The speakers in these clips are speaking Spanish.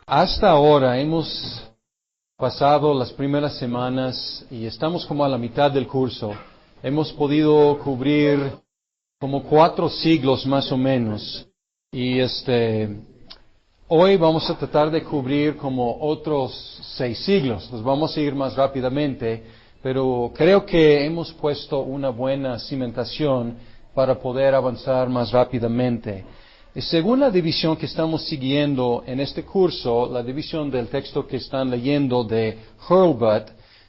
Hasta ahora hemos pasado las primeras semanas y estamos como a la mitad del curso. Hemos podido cubrir como 4 siglos más o menos. Y hoy vamos a tratar de cubrir como otros 6 siglos. Los vamos a ir más rápidamente, pero creo que hemos puesto una buena cimentación para poder avanzar más rápidamente. Según la división que estamos siguiendo en este curso, la división del texto que están leyendo de Hurlbut,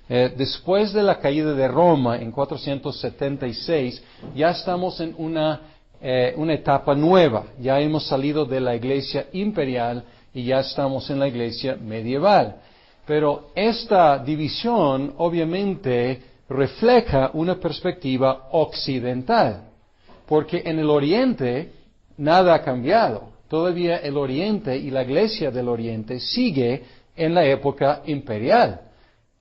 después de la caída de Roma en 476, ya estamos en una etapa nueva. Ya hemos salido de la iglesia imperial y ya estamos en la iglesia medieval. Pero esta división obviamente refleja una perspectiva occidental, porque en el Oriente nada ha cambiado. Todavía el Oriente y la Iglesia del Oriente sigue en la época imperial,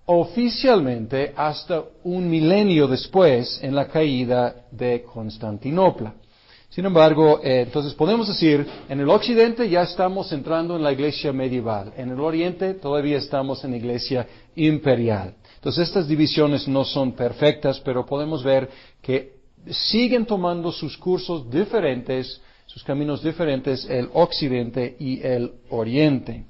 oficialmente hasta un milenio después en la caída de Constantinopla. Sin embargo, entonces podemos decir, en el Occidente ya estamos entrando en la Iglesia medieval, en el Oriente todavía estamos en la Iglesia imperial. Entonces estas divisiones no son perfectas, pero podemos ver que siguen tomando sus cursos diferentes, sus caminos diferentes, el Occidente y el Oriente.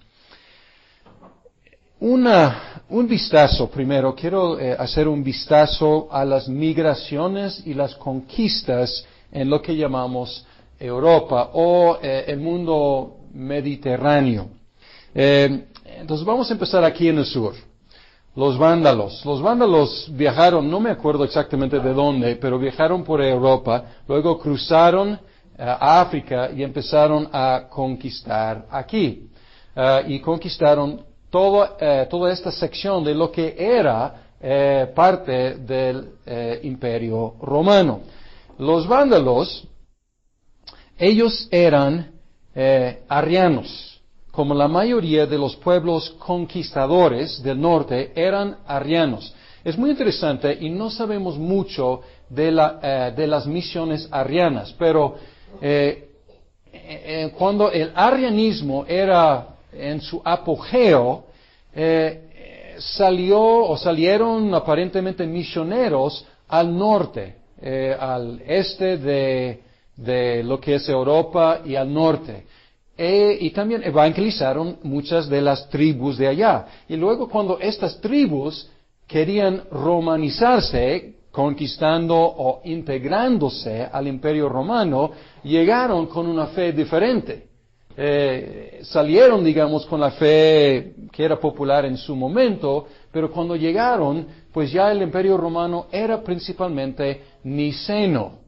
Un vistazo primero, quiero hacer un vistazo a las migraciones y las conquistas en lo que llamamos Europa o el mundo mediterráneo. Entonces vamos a empezar aquí en el sur. Los vándalos viajaron, no me acuerdo exactamente de dónde, pero viajaron por Europa, luego cruzaron a África y empezaron a conquistar aquí. Y conquistaron toda esta sección de lo que era parte del Imperio Romano. Los vándalos, ellos eran arrianos. Como la mayoría de los pueblos conquistadores del norte eran arrianos. Es muy interesante y no sabemos mucho de las misiones arrianas, pero cuando el arrianismo era en su apogeo, salieron aparentemente misioneros al norte, al este de lo que es Europa y al norte. Y también evangelizaron muchas de las tribus de allá. Y luego cuando estas tribus querían romanizarse, conquistando o integrándose al Imperio Romano, llegaron con una fe diferente. Salieron, digamos, con la fe que era popular en su momento, pero cuando llegaron, pues ya el Imperio Romano era principalmente niceno.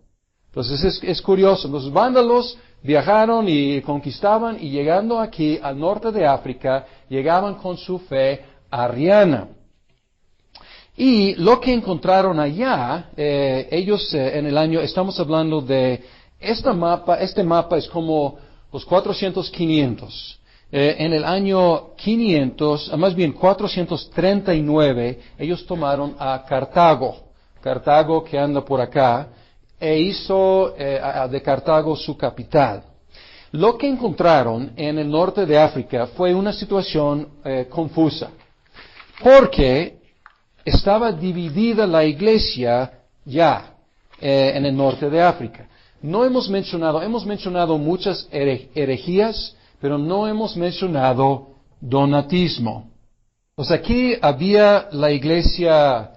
Entonces es curioso, los vándalos viajaron y conquistaban y llegando aquí al norte de África, llegaban con su fe arriana. Y lo que encontraron allá, ellos en el año, estamos hablando de, este mapa es como los 400-500. En el año 500, más bien 439, ellos tomaron a Cartago que anda por acá, e hizo de Cartago su capital. Lo que encontraron en el norte de África fue una situación confusa, porque estaba dividida la iglesia ya en el norte de África. Hemos mencionado muchas herejías, pero no hemos mencionado donatismo. Pues aquí había la iglesia,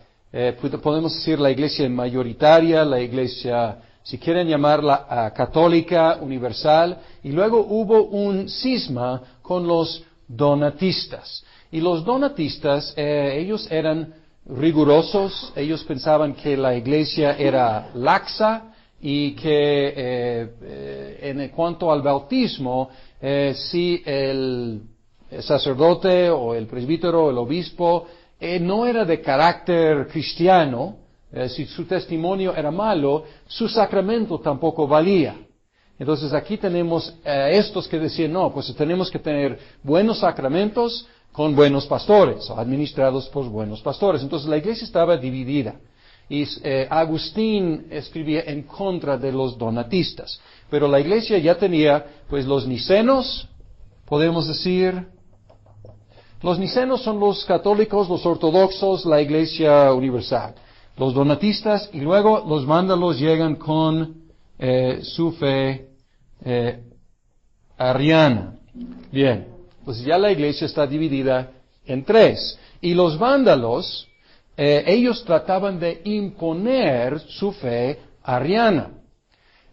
podemos decir la iglesia mayoritaria, la iglesia, si quieren llamarla católica, universal, y luego hubo un cisma con los donatistas. Y los donatistas, ellos eran rigurosos, ellos pensaban que la iglesia era laxa y que en cuanto al bautismo, si el sacerdote o el presbítero, el obispo, no era de carácter cristiano, si su testimonio era malo, su sacramento tampoco valía. Entonces aquí tenemos estos que decían, no, pues tenemos que tener buenos sacramentos con buenos pastores, o administrados por buenos pastores. Entonces la iglesia estaba dividida. Y Agustín escribía en contra de los donatistas. Pero la iglesia ya tenía, pues, los nicenos, podemos decir, Los nicenos son los católicos, los ortodoxos, la Iglesia universal. Los donatistas y luego los vándalos llegan con su fe ariana. Bien, pues ya la Iglesia está dividida en tres. Y los vándalos, ellos trataban de imponer su fe ariana.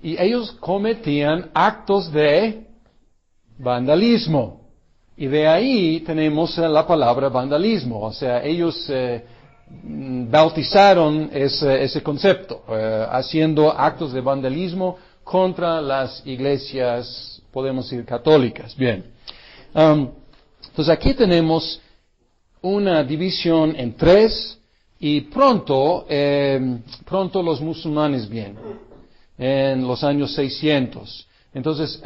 Y ellos cometían actos de vandalismo. Y de ahí tenemos la palabra vandalismo. O sea, ellos bautizaron ese concepto, haciendo actos de vandalismo contra las iglesias, podemos decir, católicas. Bien. Entonces aquí tenemos una división en tres y pronto los musulmanes vienen, en los años 600. Entonces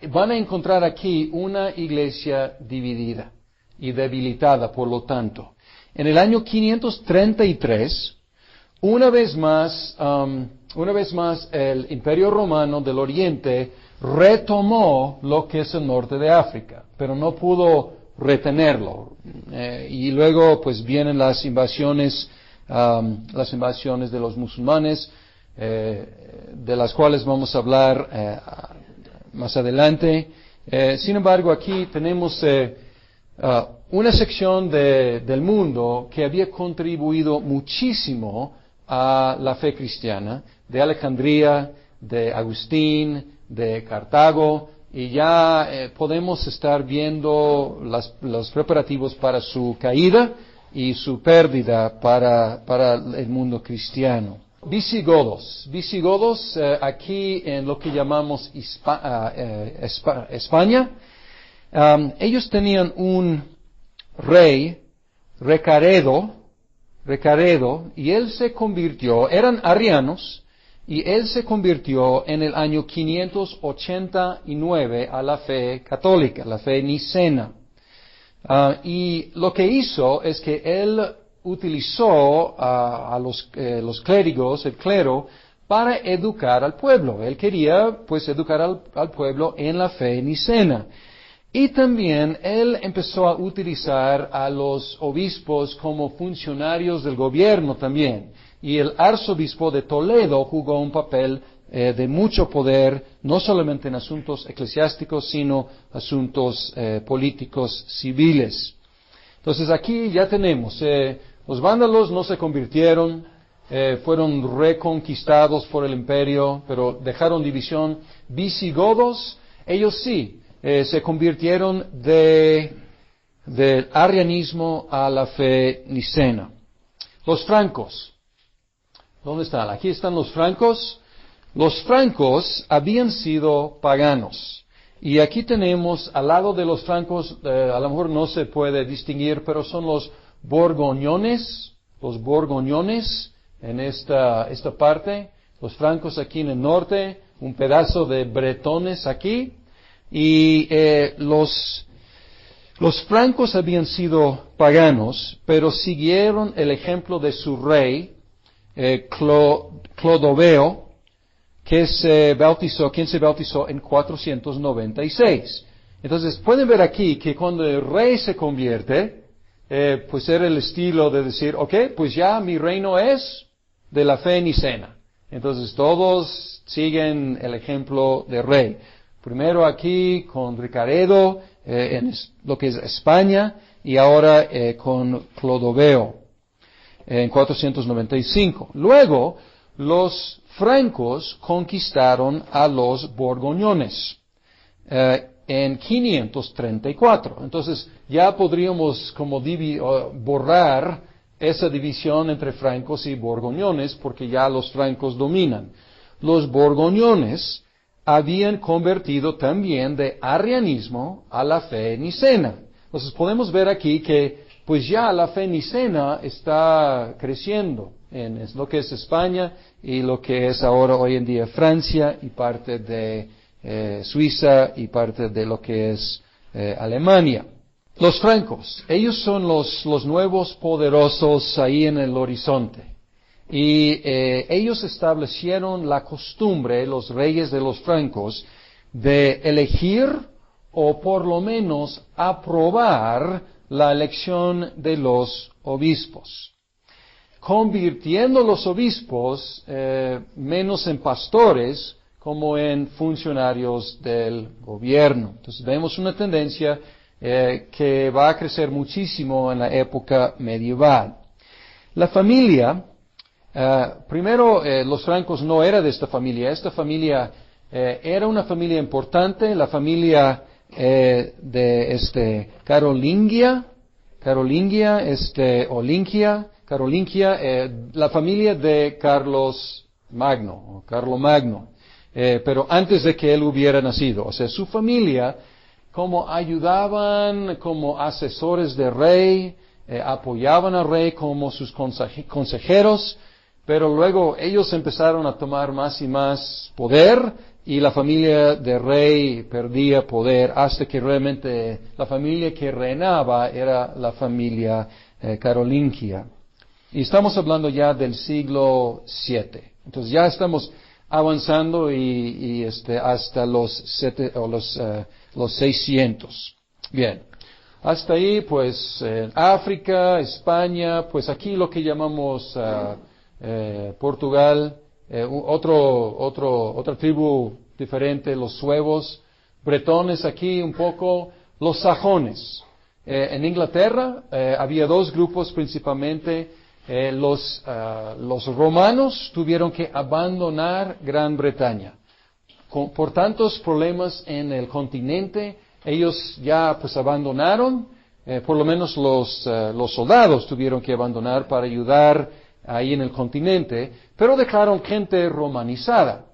van a encontrar aquí una iglesia dividida y debilitada, por lo tanto. En el año 533, una vez más el Imperio Romano del Oriente retomó lo que es el norte de África, pero no pudo retenerlo. Y luego pues vienen las invasiones de los musulmanes, de las cuales vamos a hablar más adelante. Sin embargo, aquí tenemos una sección del mundo que había contribuido muchísimo a la fe cristiana, de Alejandría, de Agustín, de Cartago, y ya podemos estar viendo los preparativos para su caída y su pérdida para el mundo cristiano. Visigodos aquí en lo que llamamos España, ellos tenían un rey, Recaredo, y él se convirtió, eran arrianos, y él se convirtió en el año 589 a la fe católica, la fe nicena. Y lo que hizo es que él utilizó a los clérigos, el clero, para educar al pueblo. Él quería, pues, educar al pueblo en la fe nicena. Y también él empezó a utilizar a los obispos como funcionarios del gobierno también. Y el arzobispo de Toledo jugó un papel de mucho poder, no solamente en asuntos eclesiásticos, sino asuntos políticos civiles. Entonces aquí ya tenemos, los vándalos no se convirtieron, fueron reconquistados por el imperio, pero dejaron división. Visigodos, ellos sí, se convirtieron del arrianismo a la fe nicena. Los francos, ¿dónde están? Aquí están los francos. Los francos habían sido paganos. Y aquí tenemos, al lado de los francos, a lo mejor no se puede distinguir, pero son los borgoñones en esta parte, los francos aquí en el norte, un pedazo de bretones aquí, y los francos habían sido paganos, pero siguieron el ejemplo de su rey, Clodoveo, quien se bautizó en 496. Entonces pueden ver aquí que cuando el rey se convierte, pues era el estilo de decir, pues ya mi reino es de la fe nicena. Entonces todos siguen el ejemplo del rey. Primero aquí con Ricaredo, en lo que es España, y ahora con Clodoveo, en 495. Luego, los francos conquistaron a los borgoñones en 534. Entonces ya podríamos como borrar esa división entre francos y borgoñones porque ya los francos dominan. Los borgoñones habían convertido también de arrianismo a la fe nicena. Entonces podemos ver aquí que pues ya la fe nicena está creciendo en lo que es España y lo que es ahora hoy en día Francia y parte de Suiza y parte de lo que es Alemania. Los francos, ellos son los nuevos poderosos ahí en el horizonte. Y ellos establecieron la costumbre, los reyes de los francos, de elegir o por lo menos aprobar la elección de los obispos, convirtiendo los obispos menos en pastores como en funcionarios del gobierno. Entonces vemos una tendencia que va a crecer muchísimo en la época medieval. La familia, primero los francos no era de esta familia era una familia importante, la familia de Carolingia, la familia de Carlos Magno, Carlomagno, pero antes de que él hubiera nacido. O sea, su familia, como ayudaban como asesores de rey, apoyaban al rey como sus consejeros, pero luego ellos empezaron a tomar más y más poder y la familia de rey perdía poder hasta que realmente la familia que reinaba era la familia carolingia. Y estamos hablando ya del siglo VII. Entonces ya estamos avanzando hasta los 600. Bien. Hasta ahí, pues, África, España, pues aquí lo que llamamos Portugal, otra tribu diferente, los suevos, bretones aquí un poco, los sajones. En Inglaterra había dos grupos principalmente. Los romanos tuvieron que abandonar Gran Bretaña. Por tantos problemas en el continente, ellos ya pues abandonaron, por lo menos los soldados tuvieron que abandonar para ayudar ahí en el continente, pero dejaron gente romanizada.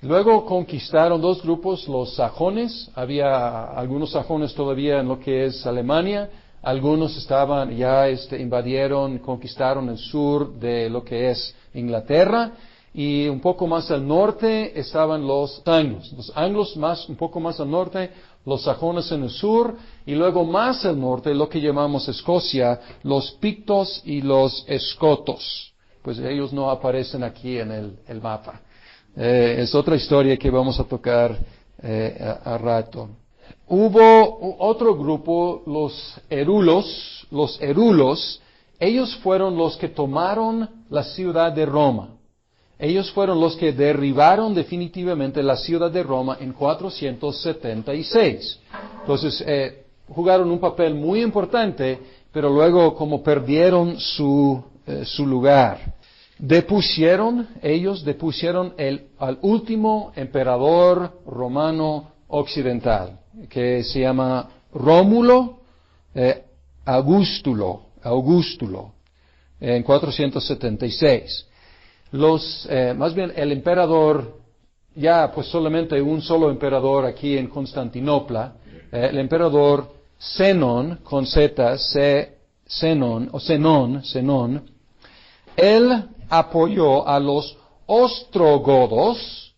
Luego conquistaron dos grupos, los sajones, había algunos sajones todavía en lo que es Alemania, algunos estaban ya invadieron, conquistaron el sur de lo que es Inglaterra, y un poco más al norte estaban los anglos un poco más al norte, los sajones en el sur, y luego más al norte, lo que llamamos Escocia, los pictos y los escotos. Pues ellos no aparecen aquí en el mapa. Es otra historia que vamos a tocar a rato. Hubo otro grupo, los erulos. Los erulos, ellos fueron los que tomaron la ciudad de Roma. Ellos fueron los que derribaron definitivamente la ciudad de Roma en 476. Entonces, jugaron un papel muy importante, pero luego como perdieron su lugar. Depusieron al último emperador romano occidental, que se llama Rómulo Augustulo, en 476. Más bien el emperador, ya pues solamente un solo emperador aquí en Constantinopla, el emperador Zenón, con Z, Zenón, él apoyó a los ostrogodos,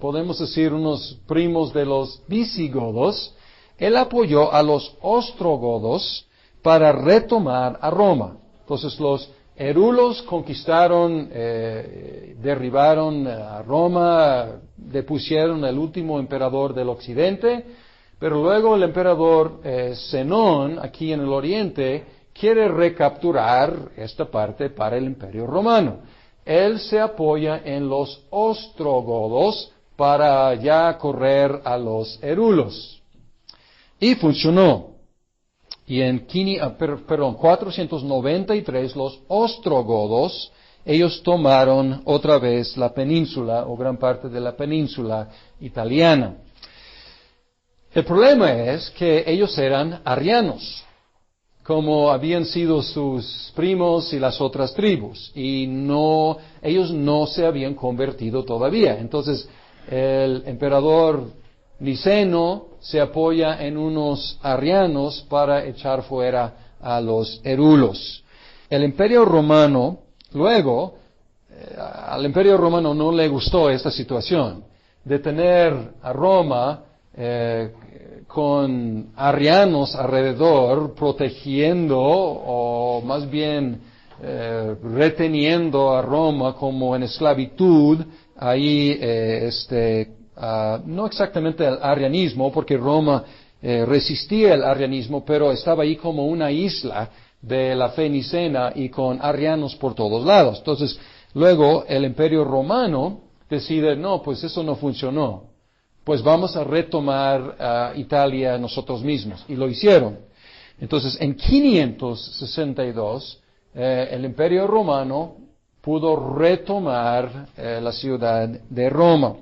podemos decir unos primos de los visigodos, él apoyó a los ostrogodos para retomar a Roma. Entonces los erulos conquistaron, derribaron a Roma, depusieron al último emperador del occidente, pero luego el emperador Zenón, aquí en el oriente, quiere recapturar esta parte para el imperio romano. Él se apoya en los ostrogodos para ya correr a los erulos. Y funcionó. Y en 493 los ostrogodos, ellos tomaron otra vez la península o gran parte de la península italiana. El problema es que ellos eran arianos, como habían sido sus primos y las otras tribus, y ellos no se habían convertido todavía. Entonces, el emperador Liceno se apoya en unos arianos para echar fuera a los erulos. El imperio romano, luego, al imperio romano no le gustó esta situación de tener a Roma con arianos alrededor, protegiendo o más bien reteniendo a Roma como en esclavitud, ahí no exactamente el arianismo, porque Roma resistía el arrianismo, pero estaba ahí como una isla de la fe nicena y con arrianos por todos lados. Entonces, luego el Imperio Romano decide, no, pues eso no funcionó. Pues vamos a retomar Italia nosotros mismos. Y lo hicieron. Entonces, en 562, el Imperio Romano pudo retomar la ciudad de Roma.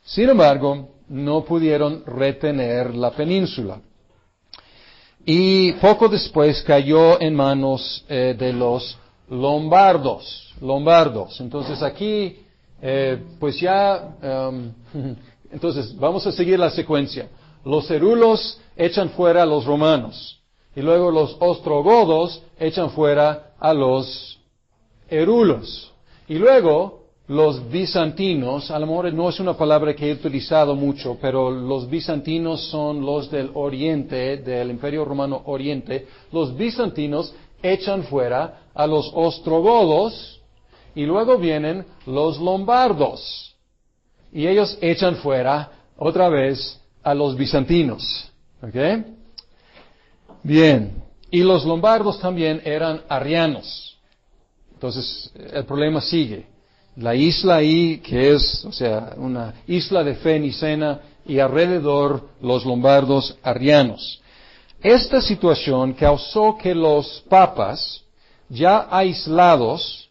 Sin embargo, no pudieron retener la península. Y poco después cayó en manos de los lombardos. Entonces aquí, pues ya, entonces vamos a seguir la secuencia. Los erulos echan fuera a los romanos. Y luego los ostrogodos echan fuera a los erulos. Y luego los bizantinos, a lo mejor no es una palabra que he utilizado mucho, pero los bizantinos son los del oriente, del Imperio Romano Oriente. Los bizantinos echan fuera a los ostrogodos y luego vienen los lombardos. Y ellos echan fuera otra vez a los bizantinos. ¿Ok? Bien. Y los lombardos también eran arrianos. Entonces, el problema sigue. La isla ahí, que es, o sea, una isla de fe nicena, y alrededor los lombardos arrianos. Esta situación causó que los papas, ya aislados,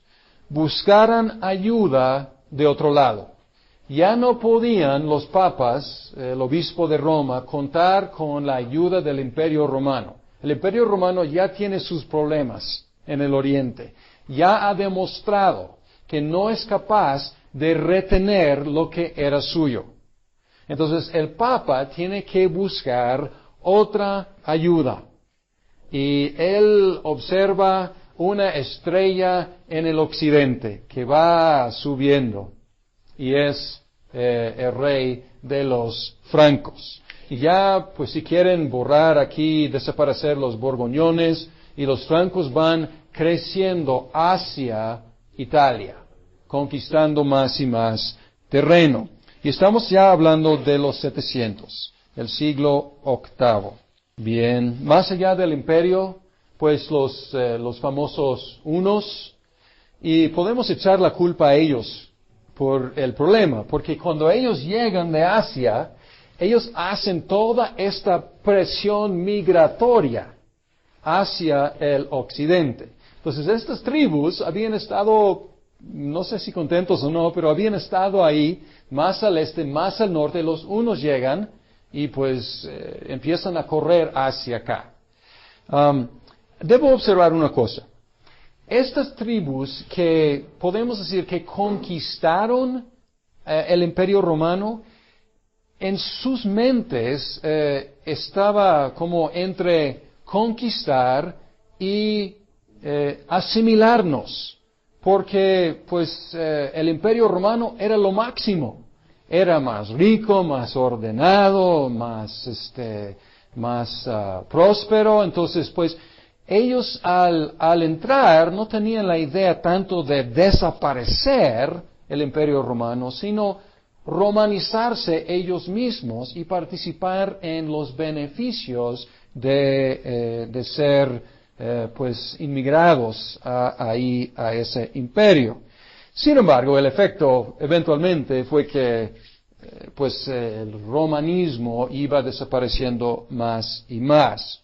buscaran ayuda de otro lado. Ya no podían los papas, el obispo de Roma, contar con la ayuda del Imperio Romano. El Imperio Romano ya tiene sus problemas en el Oriente. Ya ha demostrado que no es capaz de retener lo que era suyo. Entonces el Papa tiene que buscar otra ayuda. Y él observa una estrella en el occidente que va subiendo. Y es el rey de los francos. Y ya, pues si quieren borrar aquí, desaparecer los borgoñones, y los francos van creciendo hacia Italia, conquistando más y más terreno. Y estamos ya hablando de los 700, el siglo VIII. Bien, más allá del imperio, pues los famosos hunos, y podemos echar la culpa a ellos por el problema, porque cuando ellos llegan de Asia, ellos hacen toda esta presión migratoria hacia el occidente. Entonces estas tribus habían estado, no sé si contentos o no, pero habían estado ahí, más al este, más al norte. Los unos llegan y pues empiezan a correr hacia acá. Debo observar una cosa. Estas tribus que podemos decir que conquistaron el Imperio Romano, en sus mentes estaba como entre conquistar y asimilarnos, porque pues el Imperio Romano era lo máximo, era más rico, más ordenado, más próspero. Entonces pues ellos al entrar no tenían la idea tanto de desaparecer el Imperio Romano, sino romanizarse ellos mismos y participar en los beneficios de ser pues inmigrados ahí a ese imperio. Sin embargo, el efecto eventualmente fue que pues el romanismo iba desapareciendo más y más.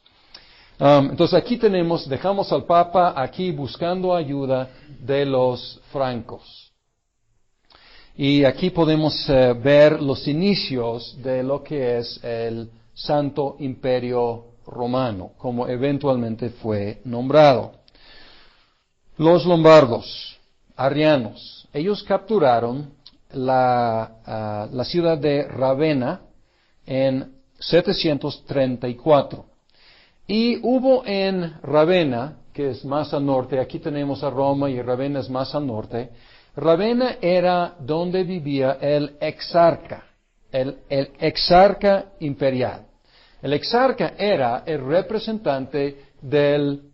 Entonces aquí dejamos al Papa aquí buscando ayuda de los francos. Y aquí podemos ver los inicios de lo que es el Santo Imperio Romano, como eventualmente fue nombrado. Los lombardos, arrianos, ellos capturaron la ciudad de Ravenna en 734. Y hubo en Ravenna, que es más al norte, aquí tenemos a Roma y Ravenna es más al norte. Ravenna era donde vivía el exarca imperial. El exarca era el representante del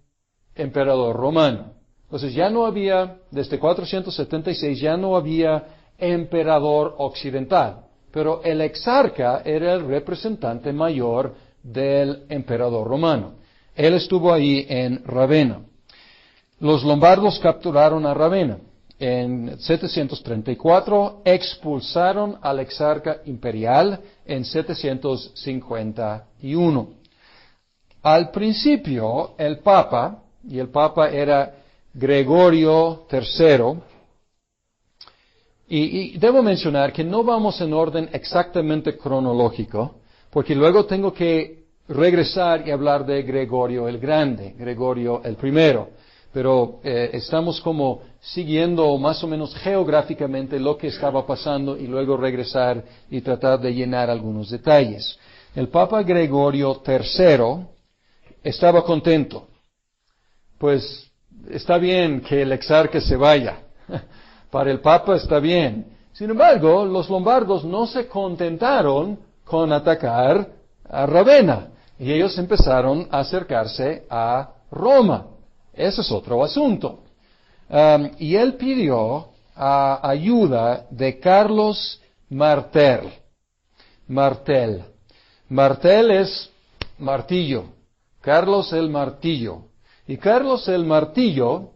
emperador romano. Entonces ya no había, desde 476 ya no había emperador occidental. pero el exarca era el representante mayor del emperador romano. Él estuvo ahí en Ravenna. Los lombardos capturaron a Ravenna. En 734 expulsaron al exarca imperial en 751. Al principio, el Papa, y el Papa era Gregorio III, y debo mencionar que no vamos en orden exactamente cronológico, porque luego tengo que regresar y hablar de Gregorio el Grande, Gregorio el Primero. Pero estamos como siguiendo más o menos geográficamente lo que estaba pasando y luego regresar y tratar de llenar algunos detalles. El Papa Gregorio III estaba contento. Pues está bien que el exarca se vaya. Para el Papa está bien. Sin embargo, los lombardos no se contentaron con atacar a Ravenna y ellos empezaron a acercarse a Roma. Ese es otro asunto. Y él pidió ayuda de Carlos Martel. Martel es martillo. Carlos el Martillo. Y Carlos el Martillo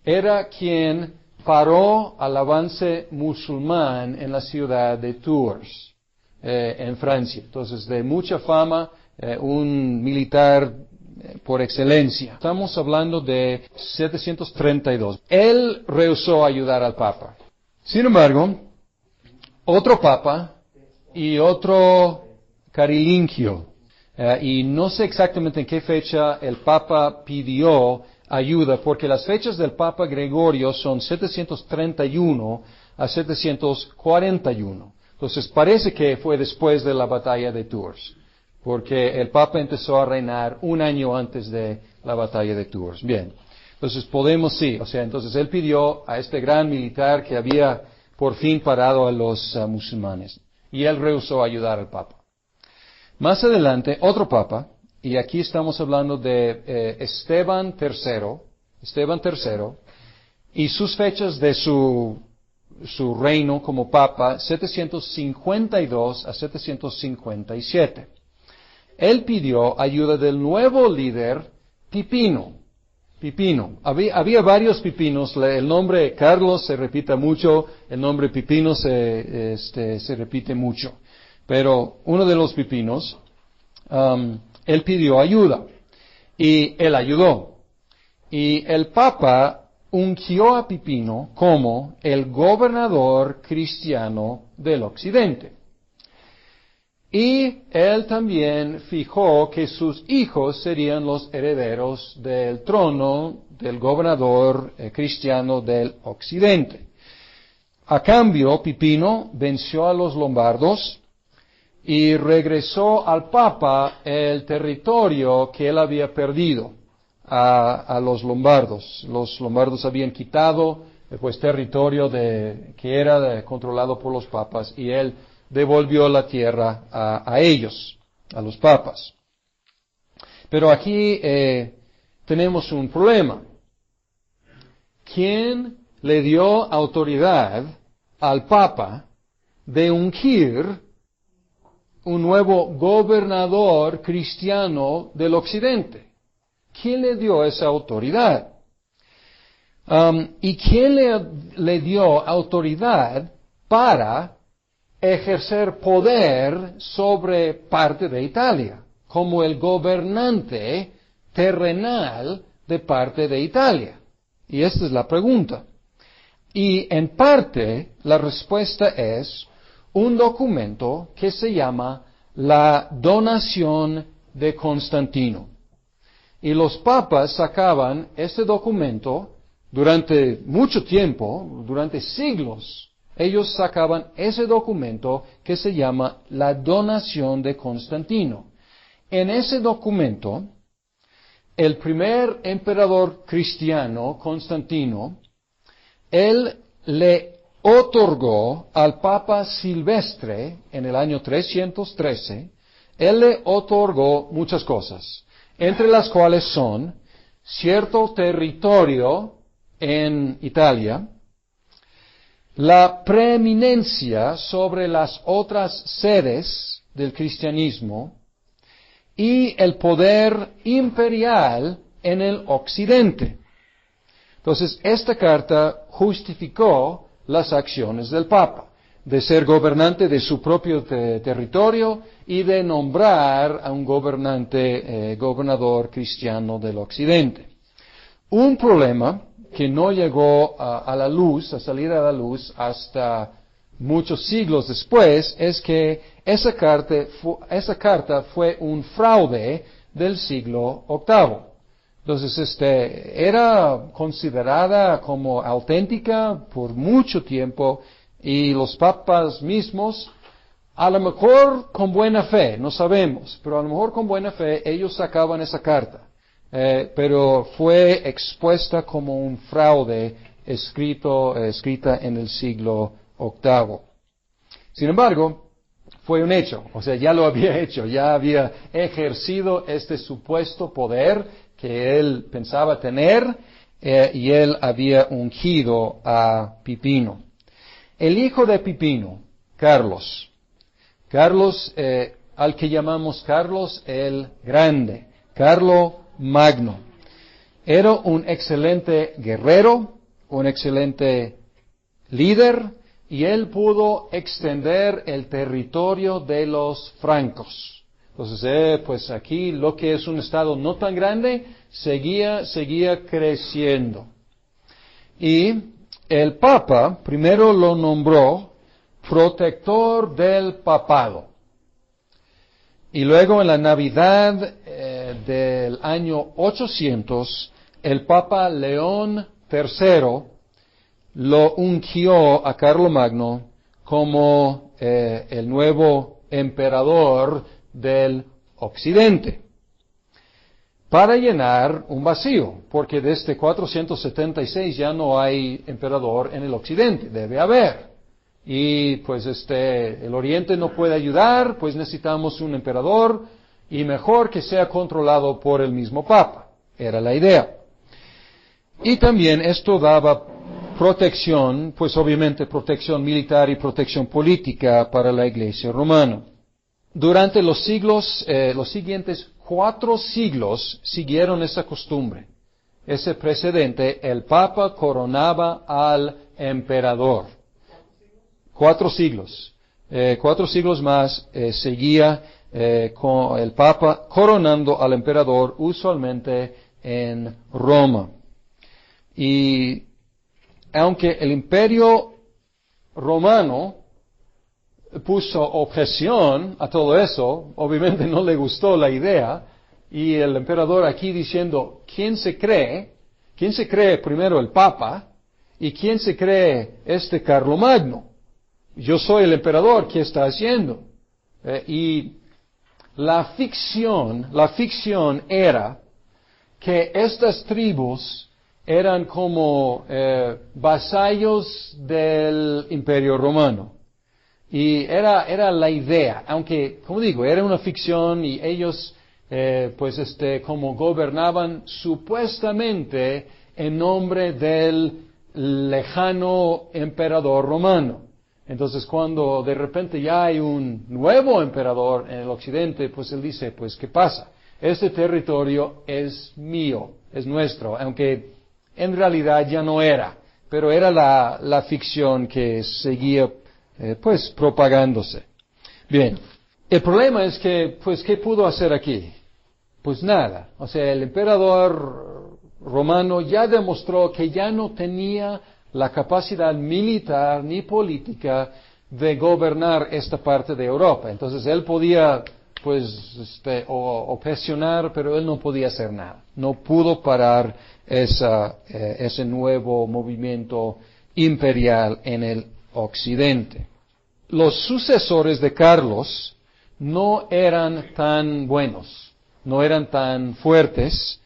era quien paró al avance musulmán en la ciudad de Tours, en Francia. Entonces, de mucha fama, un militar por excelencia. Estamos hablando de 732. Él rehusó ayudar al Papa. Sin embargo, otro Papa y otro Carilingio, y no sé exactamente en qué fecha el Papa pidió ayuda, porque las fechas del Papa Gregorio son 731 a 741. Entonces parece que fue después de la batalla de Tours, porque el Papa empezó a reinar un año antes de la batalla de Tours. Bien, entonces entonces él pidió a este gran militar que había por fin parado a los musulmanes, y él rehusó ayudar al Papa. Más adelante, otro Papa, y aquí estamos hablando de Esteban III, y sus fechas de su reino como Papa, 752 a 757. Él pidió ayuda del nuevo líder Pipino. Había varios Pipinos, el nombre Carlos se repite mucho, el nombre Pipino se repite mucho. Pero uno de los Pipinos, él pidió ayuda y él ayudó. Y el Papa ungió a Pipino como el gobernador cristiano del Occidente. Y él también fijó que sus hijos serían los herederos del trono del gobernador cristiano del Occidente. A cambio, Pipino venció a los lombardos y regresó al Papa el territorio que él había perdido a los lombardos. Los lombardos habían quitado territorio que era controlado por los papas, y él devolvió la tierra a ellos, a los papas. Pero aquí tenemos un problema. ¿Quién le dio autoridad al Papa de ungir un nuevo gobernador cristiano del Occidente? ¿Quién le dio esa autoridad? ¿Y quién le dio autoridad para ejercer poder sobre parte de Italia, como el gobernante terrenal de parte de Italia? Y esta es la pregunta. Y en parte la respuesta es un documento que se llama la Donación de Constantino. Y los papas sacaban este documento durante mucho tiempo, durante siglos. Ellos sacaban ese documento que se llama la Donación de Constantino. En ese documento, el primer emperador cristiano, Constantino, él le otorgó al Papa Silvestre en el año 313, él le otorgó muchas cosas, entre las cuales son cierto territorio en Italia, la preeminencia sobre las otras sedes del cristianismo y el poder imperial en el occidente. Entonces, esta carta justificó las acciones del Papa, de ser gobernante de su propio territorio y de nombrar a un gobernador cristiano del occidente. Un problema que no llegó a salir a la luz hasta muchos siglos después, es que esa carta fue un fraude del siglo VIII. Entonces, era considerada como auténtica por mucho tiempo, y los papas mismos, a lo mejor con buena fe, no sabemos, pero a lo mejor con buena fe ellos sacaban esa carta. Pero fue expuesta como un fraude escrita en el siglo VIII. Sin embargo, fue un hecho, o sea, ya lo había hecho, ya había ejercido este supuesto poder que él pensaba tener, y él había ungido a Pipino. El hijo de Pipino, Carlos, al que llamamos Carlos el Grande, Carlo Magno, era un excelente guerrero, un excelente líder, y él pudo extender el territorio de los francos. Entonces, pues aquí lo que es un estado no tan grande, seguía creciendo. Y el Papa primero lo nombró protector del papado. Y luego en la Navidad del año 800, el Papa León III lo ungió a Carlomagno como el nuevo emperador del Occidente, para llenar un vacío, porque desde 476 ya no hay emperador en el Occidente, debe haber. Y pues el Oriente no puede ayudar, pues necesitamos un emperador, y mejor que sea controlado por el mismo Papa. Era la idea. Y también esto daba protección, pues obviamente protección militar y protección política para la Iglesia romana. Durante los siguientes 4 siglos siguieron esa costumbre, ese precedente. El Papa coronaba al emperador. 4 siglos. 4 siglos más seguía con el Papa coronando al emperador, usualmente en Roma. Y aunque el Imperio Romano puso objeción a todo eso, obviamente no le gustó la idea, y el emperador aquí diciendo, ¿quién se cree primero el Papa? ¿Y quién se cree Carlomagno? Yo soy el emperador, ¿qué está haciendo? Y la ficción era que estas tribus eran como vasallos del Imperio Romano. Y era la idea, aunque, como digo, era una ficción, y ellos, como gobernaban supuestamente en nombre del lejano emperador romano. Entonces, cuando de repente ya hay un nuevo emperador en el occidente, pues él dice, pues, ¿qué pasa? Este territorio es mío, es nuestro, aunque en realidad ya no era, pero era la ficción que seguía propagándose. Bien, el problema es que, pues, ¿qué pudo hacer aquí? Pues nada. O sea, el emperador romano ya demostró que ya no tenía la capacidad militar ni política de gobernar esta parte de Europa. Entonces, él podía, objecionar, pero él no podía hacer nada. No pudo parar ese nuevo movimiento imperial en el Occidente. Los sucesores de Carlos no eran tan buenos, no eran tan fuertes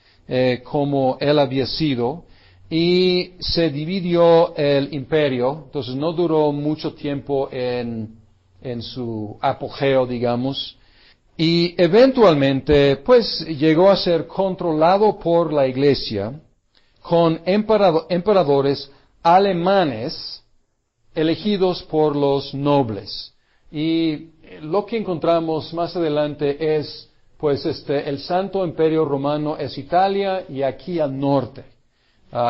como él había sido, y se dividió el imperio. Entonces no duró mucho tiempo en su apogeo, digamos, y eventualmente pues llegó a ser controlado por la Iglesia con emperadores alemanes elegidos por los nobles. Y lo que encontramos más adelante es, pues, el Santo Imperio Romano es Italia y aquí al norte.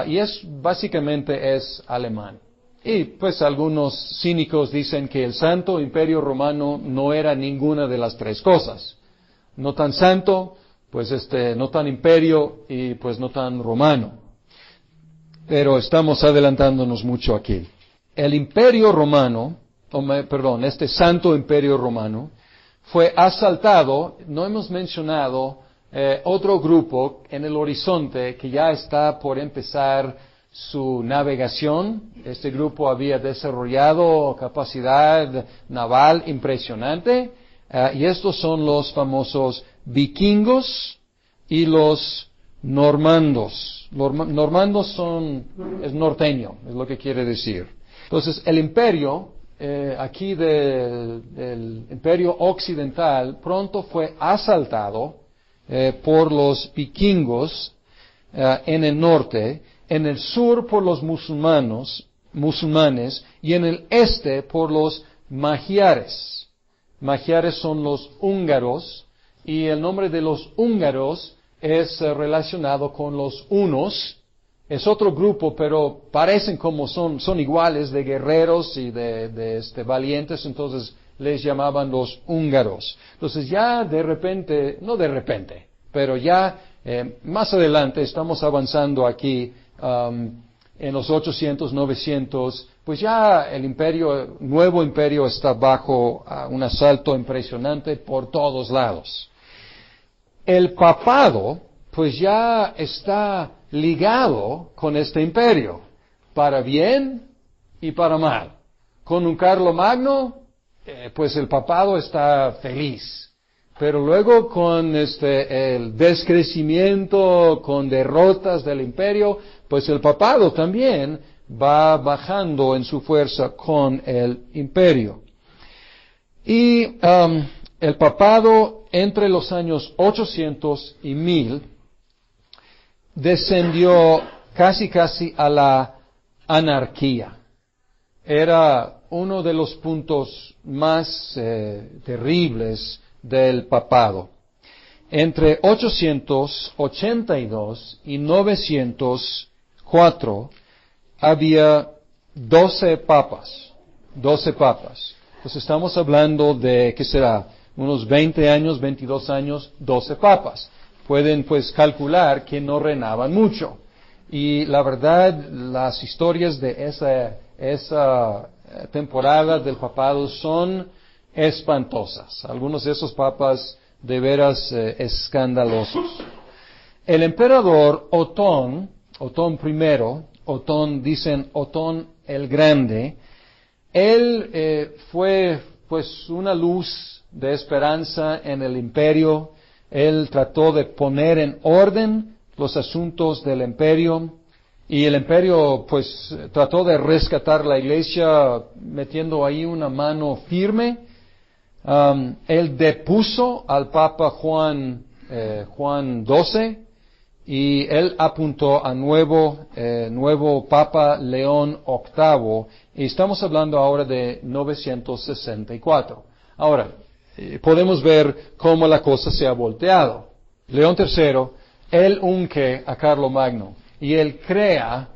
Y básicamente es alemán. Y pues algunos cínicos dicen que el Santo Imperio Romano no era ninguna de las tres cosas. No tan santo, pues no tan imperio y pues no tan romano. Pero estamos adelantándonos mucho aquí. El Imperio Romano, este Santo Imperio Romano, fue asaltado. No hemos mencionado otro grupo en el horizonte que ya está por empezar su navegación. Este grupo había desarrollado capacidad naval impresionante, y estos son los famosos vikingos y los normandos. Normandos es norteño, es lo que quiere decir. Entonces, el imperio, aquí del imperio occidental, pronto fue asaltado por los vikingos en el norte, en el sur por los musulmanes y en el este por los magiares. Magiares son los húngaros y el nombre de los húngaros es relacionado con los hunos. Es otro grupo, pero parecen como son iguales de guerreros y de valientes, entonces les llamaban los húngaros. Entonces ya pero ya más adelante estamos avanzando aquí en los 800, 900, pues ya el nuevo imperio está bajo un asalto impresionante por todos lados. El papado, pues ya está ligado con este imperio, para bien y para mal. Con un Carlomagno, pues el papado está feliz. Pero luego con el descrecimiento, con derrotas del imperio, pues el papado también va bajando en su fuerza con el imperio. Y el papado entre los años 800 y 1000 descendió casi a la anarquía. Era uno de los puntos más terribles del papado. Entre 882 y 904 había 12 papas. Pues estamos hablando de, ¿qué será? Unos 20 años, 22 años, 12 papas. Pueden pues calcular que no reinaban mucho. Y la verdad, las historias de esa temporada del papado son espantosas. Algunos de esos papas de veras escandalosos. El emperador Otón I, dicen Otón el Grande, él fue pues una luz de esperanza en el imperio. Él trató de poner en orden los asuntos del imperio, y el imperio pues trató de rescatar la iglesia metiendo ahí una mano firme. Él depuso al Papa Juan XII, y él apuntó a nuevo Papa León VIII, y estamos hablando ahora de 964. Ahora, podemos ver cómo la cosa se ha volteado. León III, él unge a Carlomagno, y él crea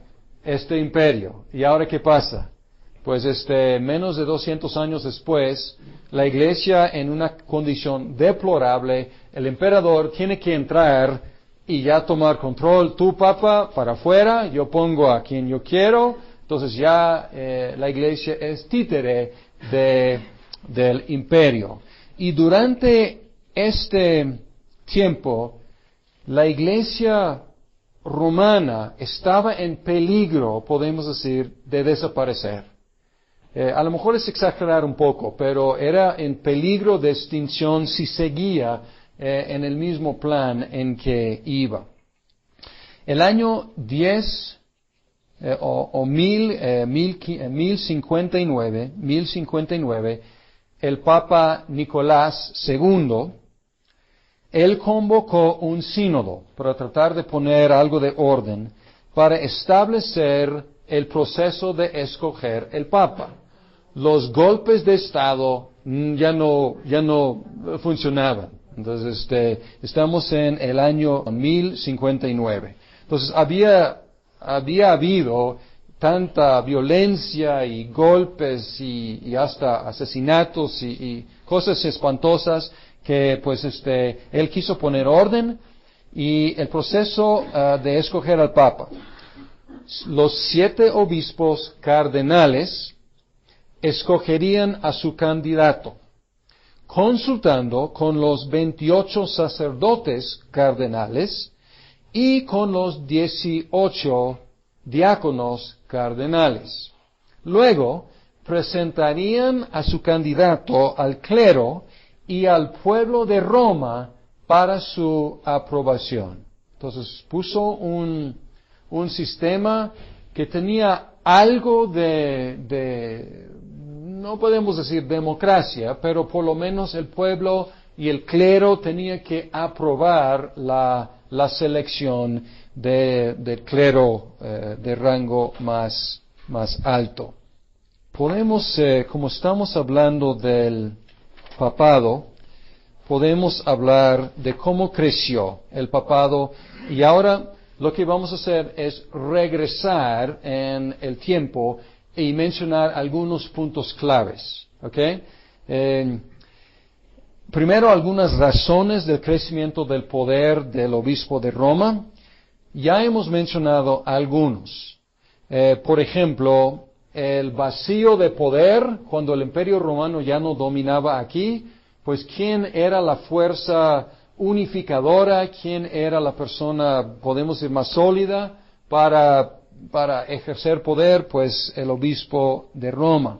este imperio. ¿Y ahora qué pasa? Pues menos de 200 años después, la iglesia en una condición deplorable, el emperador tiene que entrar y ya tomar control. Tú, papa, para afuera, yo pongo a quien yo quiero. Entonces ya la iglesia es títere del imperio. Y durante este tiempo, la iglesia romana estaba en peligro, podemos decir, de desaparecer. A lo mejor es exagerar un poco, pero era en peligro de extinción si seguía en el mismo plan en que iba. El año 1059, el Papa Nicolás II, él convocó un sínodo para tratar de poner algo de orden, para establecer el proceso de escoger el Papa. los golpes de Estado ya no funcionaban. Entonces, estamos en el año 1059. Entonces, había habido tanta violencia y golpes y hasta asesinatos y cosas espantosas que, pues, él quiso poner orden y el proceso de escoger al Papa. Los 7 obispos cardenales escogerían a su candidato, consultando con los 28 sacerdotes cardenales y con los 18 diáconos cardenales. Luego, presentarían a su candidato al clero y al pueblo de Roma para su aprobación. Entonces, puso un sistema que tenía algo de no podemos decir democracia, pero por lo menos el pueblo y el clero tenía que aprobar la selección del clero de rango más alto. Podemos, como estamos hablando del papado, podemos hablar de cómo creció el papado y ahora lo que vamos a hacer es regresar en el tiempo y mencionar algunos puntos claves, ¿ok? Primero, algunas razones del crecimiento del poder del obispo de Roma. Ya hemos mencionado algunos. Por ejemplo, el vacío de poder, cuando el Imperio Romano ya no dominaba aquí, pues ¿quién era la fuerza unificadora? ¿Quién era la persona, podemos decir, más sólida para ejercer poder? Pues el obispo de Roma.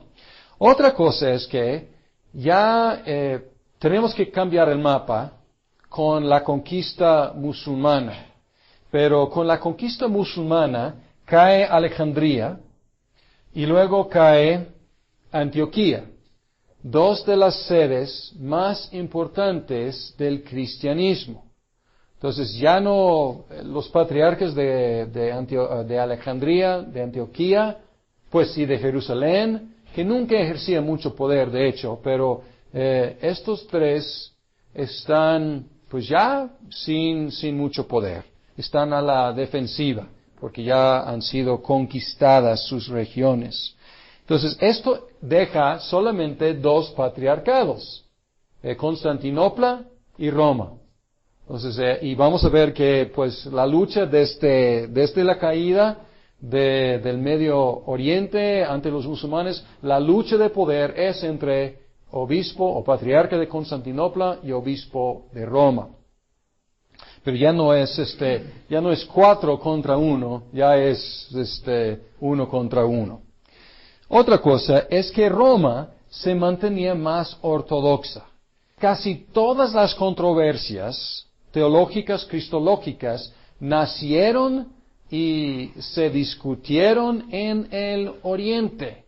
Otra cosa es que ya tenemos que cambiar el mapa con la conquista musulmana. Pero con la conquista musulmana cae Alejandría y luego cae Antioquía, 2 de las sedes más importantes del cristianismo. Entonces ya no los patriarcas de Alejandría, de Antioquía, pues y de Jerusalén, que nunca ejercían mucho poder de hecho, pero estos 3 están pues ya sin mucho poder, están a la defensiva, porque ya han sido conquistadas sus regiones. Entonces esto deja solamente 2 patriarcados, Constantinopla y Roma. Entonces, y vamos a ver que pues la lucha desde la caída del Medio Oriente ante los musulmanes, la lucha de poder es entre obispo o patriarca de Constantinopla y obispo de Roma. Pero ya no es 4 contra 1, ya es 1 contra 1. Otra cosa es que Roma se mantenía más ortodoxa. Casi todas las controversias teológicas, cristológicas, nacieron y se discutieron en el Oriente.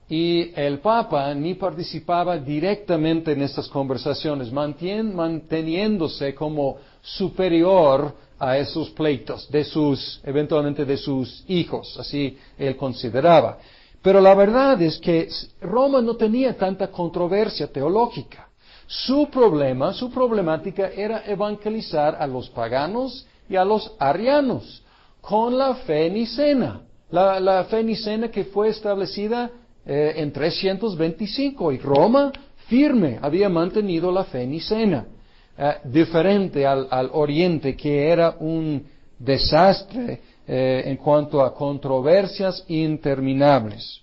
Y el Papa ni participaba directamente en estas conversaciones, manteniéndose como superior a esos pleitos, eventualmente de sus hijos, así él consideraba. Pero la verdad es que Roma no tenía tanta controversia teológica. Su problemática era evangelizar a los paganos y a los arrianos con la fe nicena. La fe nicena que fue establecida en 325 y Roma firme había mantenido la fe nicena. Diferente al Oriente, que era un desastre en cuanto a controversias interminables.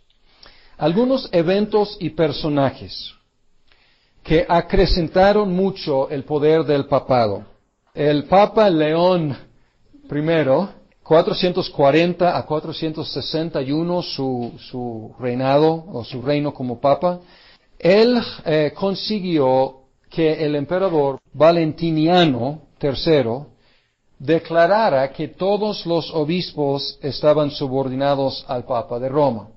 Algunos eventos y personajes que acrecentaron mucho el poder del papado. El Papa León I, 440 a 461 su reinado o su reino como papa, él consiguió que el emperador Valentiniano III declarara que todos los obispos estaban subordinados al Papa de Roma.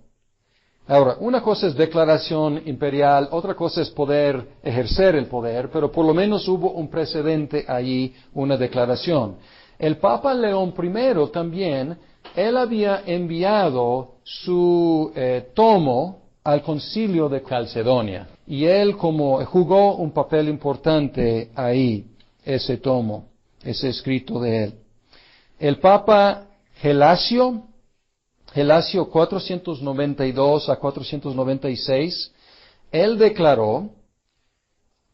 Ahora, una cosa es declaración imperial, otra cosa es poder ejercer el poder, pero por lo menos hubo un precedente allí, una declaración. El Papa León I también, él había enviado su tomo al concilio de Calcedonia. Y él jugó un papel importante ahí, ese tomo, ese escrito de él. El Papa Gelasio 492 a 496, él declaró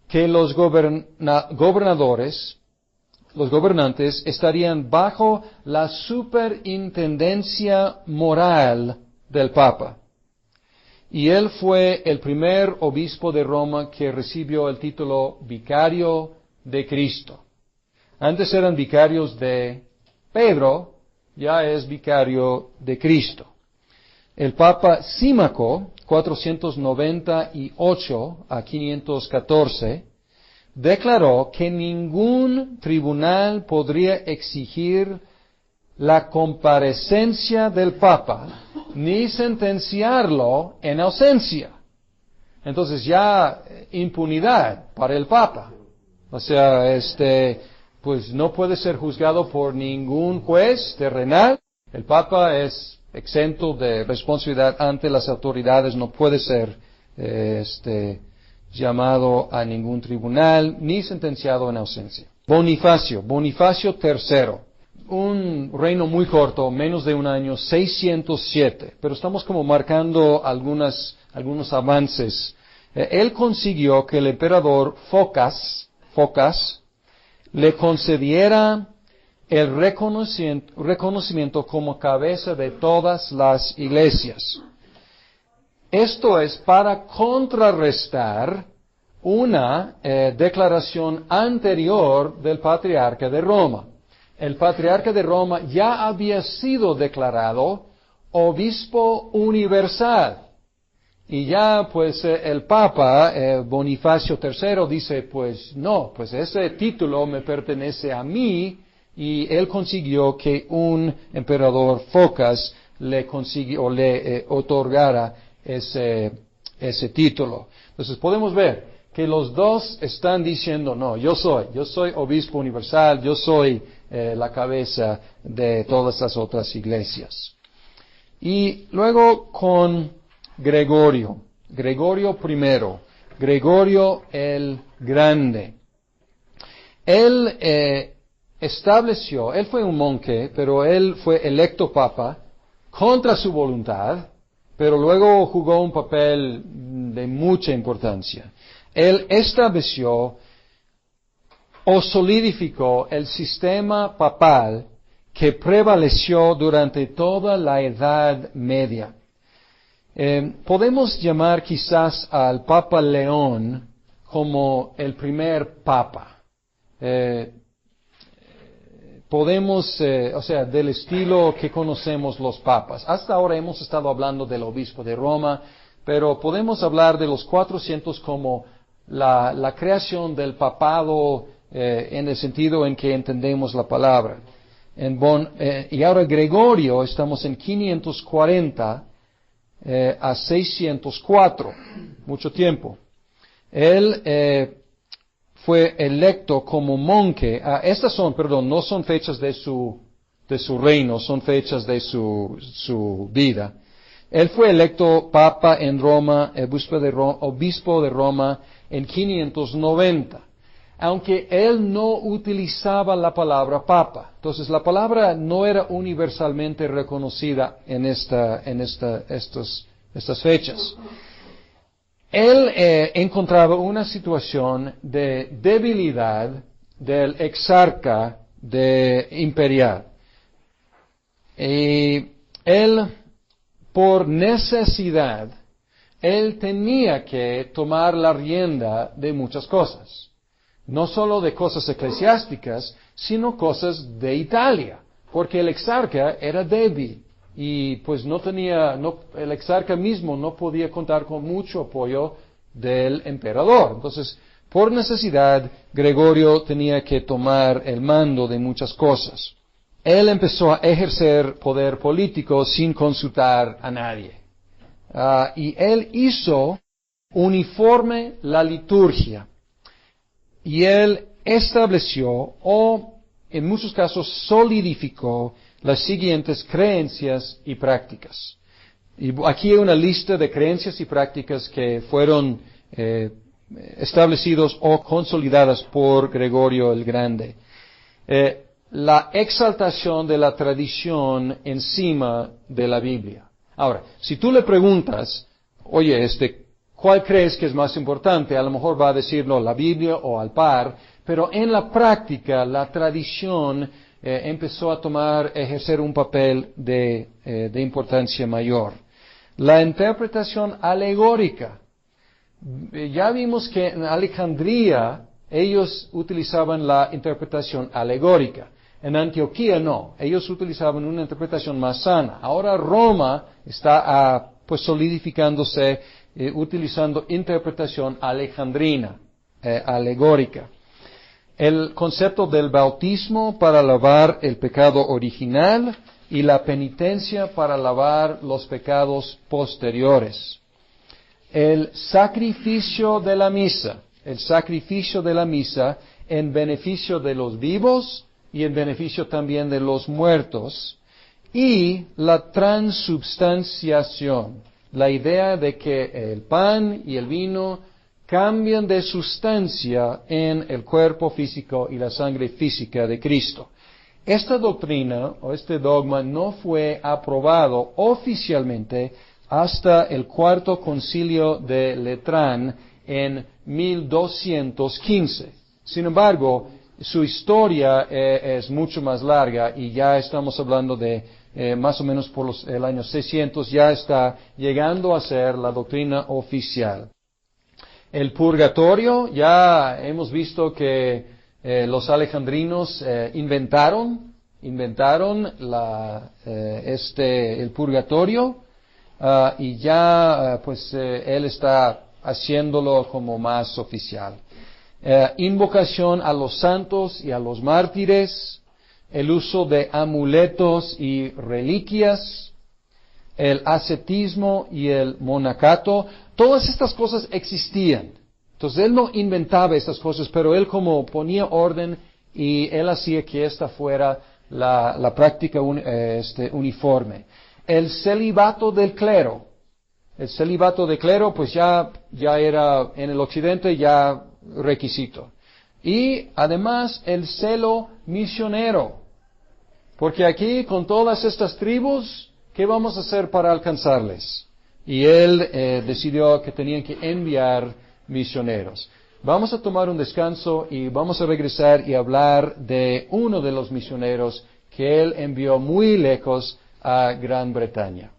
que los gobernantes estarían bajo la superintendencia moral del Papa. Y él fue el primer obispo de Roma que recibió el título vicario de Cristo. Antes eran vicarios de Pedro, ya es vicario de Cristo. El Papa Símaco, 498 a 514, declaró que ningún tribunal podría exigir la comparecencia del Papa ni sentenciarlo en ausencia. Entonces ya impunidad para el Papa. O sea, pues no puede ser juzgado por ningún juez terrenal. El Papa es exento de responsabilidad ante las autoridades, no puede ser llamado a ningún tribunal ni sentenciado en ausencia. Bonifacio III, un reino muy corto, menos de un año, 607, pero estamos como marcando algunos avances. Él consiguió que el emperador Focas le concediera el reconocimiento como cabeza de todas las iglesias. Esto es para contrarrestar una declaración anterior del patriarca de Roma. El patriarca de Roma ya había sido declarado obispo universal. Y ya pues el Papa Bonifacio III dice, pues no, pues ese título me pertenece a mí, y él consiguió que un emperador Focas le otorgara ese título. Entonces podemos ver que los dos están diciendo, no, yo soy obispo universal, yo soy la cabeza de todas las otras iglesias. Y luego con Gregorio I, Gregorio el Grande. Él él fue un monje, pero él fue electo papa contra su voluntad, pero luego jugó un papel de mucha importancia. Él estableció o solidificó el sistema papal que prevaleció durante toda la Edad Media. Podemos llamar quizás al Papa León como el primer papa. Del estilo que conocemos los papas. Hasta ahora hemos estado hablando del obispo de Roma, pero podemos hablar de los 400 como la creación del papado en el sentido en que entendemos la palabra. Y ahora Gregorio, estamos en 540 a 604, mucho tiempo. Él fue electo como monje. No son fechas de su reino, son fechas de su vida. Él fue electo papa en Roma, obispo de Roma en 590, aunque él no utilizaba la palabra papa. Entonces la palabra no era universalmente reconocida en estas fechas. Él encontraba una situación de debilidad del exarca imperial. Y él, por necesidad, él tenía que tomar la rienda de muchas cosas. No solo de cosas eclesiásticas, sino cosas de Italia. Porque el exarca era débil. Y pues el exarca mismo no podía contar con mucho apoyo del emperador. Entonces, por necesidad, Gregorio tenía que tomar el mando de muchas cosas. Él empezó a ejercer poder político sin consultar a nadie. Y él hizo uniforme la liturgia. Y él estableció, o en muchos casos solidificó, las siguientes creencias y prácticas. Y aquí hay una lista de creencias y prácticas que fueron establecidos o consolidadas por Gregorio el Grande. La exaltación de la tradición encima de la Biblia. Ahora, si tú le preguntas, oye, ¿cuál crees que es más importante? A lo mejor va a decirlo la Biblia o al par, pero en la práctica la tradición empezó a ejercer un papel de importancia mayor. La interpretación alegórica. Ya vimos que en Alejandría ellos utilizaban la interpretación alegórica. En Antioquía no, ellos utilizaban una interpretación más sana. Ahora Roma está solidificándose utilizando interpretación alejandrina, alegórica. El concepto del bautismo para lavar el pecado original y la penitencia para lavar los pecados posteriores. El sacrificio de la misa en beneficio de los vivos y en beneficio también de los muertos, y la transubstanciación, la idea de que el pan y el vino cambian de sustancia en el cuerpo físico y la sangre física de Cristo. Esta doctrina o este dogma no fue aprobado oficialmente hasta el Cuarto Concilio de Letrán en 1215. Sin embargo, su historia es mucho más larga y ya estamos hablando de más o menos por el año 600 ya está llegando a ser la doctrina oficial. El purgatorio, ya hemos visto que los alejandrinos inventaron el purgatorio y ya él está haciéndolo como más oficial. Invocación a los santos y a los mártires, el uso de amuletos y reliquias, el ascetismo y el monacato, todas estas cosas existían. Entonces él no inventaba estas cosas, pero él como ponía orden y él hacía que esta fuera la práctica uniforme. El celibato del clero. El celibato del clero pues ya era en el occidente ya requisito. Y además el celo misionero. Porque aquí con todas estas tribus, ¿qué vamos a hacer para alcanzarles? Y él decidió que tenían que enviar misioneros. Vamos a tomar un descanso y vamos a regresar y hablar de uno de los misioneros que él envió muy lejos a Gran Bretaña.